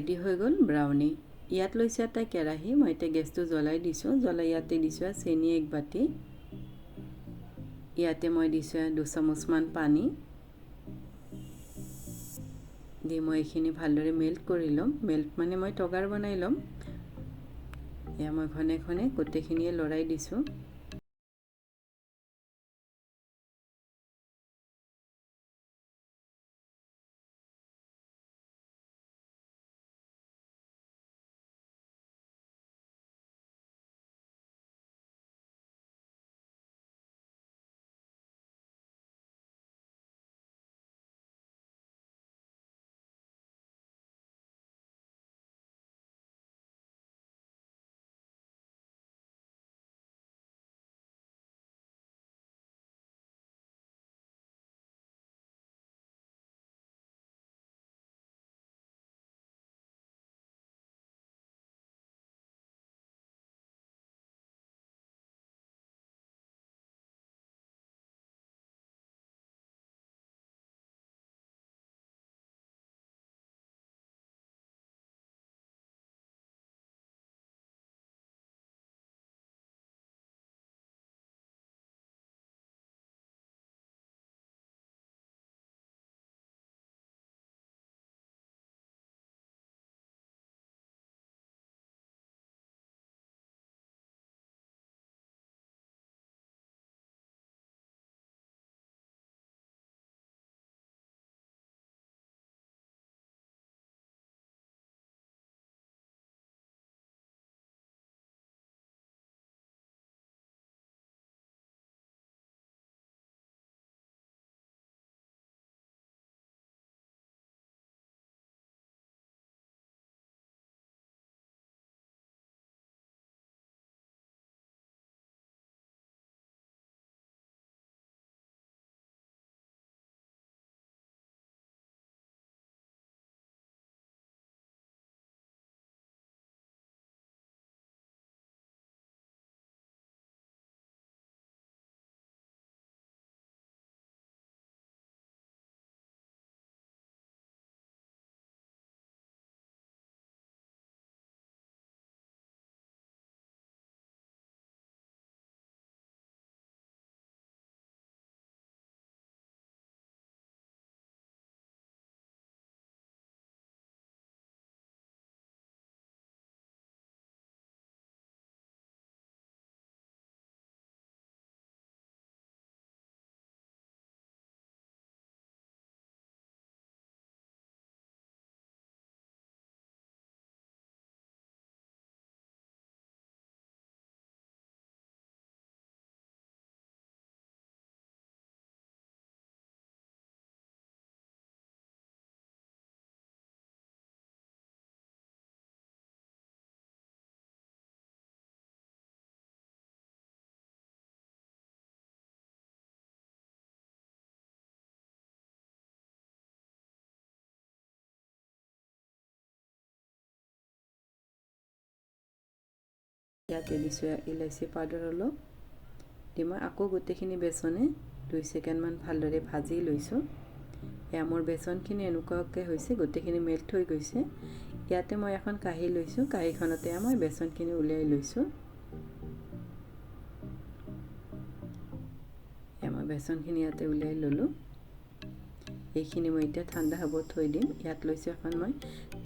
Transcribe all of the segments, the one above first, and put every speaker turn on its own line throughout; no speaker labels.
Ready হৈ গ'ল brownie. ইয়াত লৈছোঁ এটা কেৰাহী, মই এতিয়া গেছটো জ্বলাই দিছোঁ। জ্বলাই ইয়াতে দিছোঁ চেনি 1 বাটি। ইয়াতে মই দিছোঁ 2 চামুচমান পানী দি মই এইখিনি ভালদৰে মেল্ট কৰি ল'ম। মেল্ট মানে মই তগাৰ বনাই ল'ম। এয়া মই ঘনে ঘনে গোটেইখিনিয়ে লৰাই দিছোঁ। ইয়াতে দিছোঁ ইলাচি পাউডাৰ অলপ দি মই আকৌ গোটেইখিনি বেচনে 2 ছেকেণ্ডমান ভালদৰে ভাজি লৈছোঁ। এয়া মোৰ বেচনখিনি এনেকুৱাকৈ হৈছে, গোটেইখিনি মেল্ট হৈ গৈছে। ইয়াতে মই এখন কাঁহী লৈছোঁ, কাঁহীখনতে মই বেচনখিনি উলিয়াই লৈছোঁ। এয়া মই বেচনখিনি ইয়াতে উলিয়াই ল'লোঁ। এইখিনি মই এতিয়া ঠাণ্ডা হ'ব থৈ দিম। ইয়াত লৈছোঁ এখন মই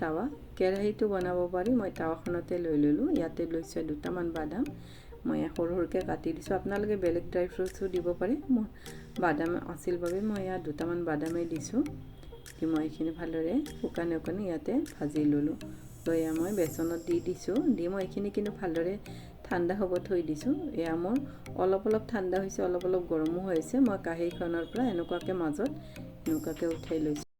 তাৱা, কেৰাহীটো বনাব পাৰি, মই তাৱাখনতে লৈ ল'লোঁ। ইয়াতে লৈছোঁ 2টামান বাদাম, মই সৰু সৰুকৈ কাটি দিছোঁ। আপোনালোকে বেলেগ ড্ৰাই ফ্ৰুটছো দিব পাৰে। মোৰ বাদাম আছিল বাবে মই ইয়াত 2টামান বাদামেই দিছোঁ। মই এইখিনি ভালদৰে শুকানে ইয়াতে ভাজি ল'লোঁ। লৈ এয়া মই বেচনত দি দিছোঁ। দি মই এইখিনি কিন্তু ভালদৰে ঠাণ্ডা হ'ব থৈ দিছোঁ। এয়া মোৰ অলপ অলপ ঠাণ্ডা হৈছে, অলপ অলপ গৰমো হৈছে। মই কাঁহীখনৰ পৰা এনেকুৱাকৈ মাজত এনেকুৱাকৈ উঠাই লৈছোঁ।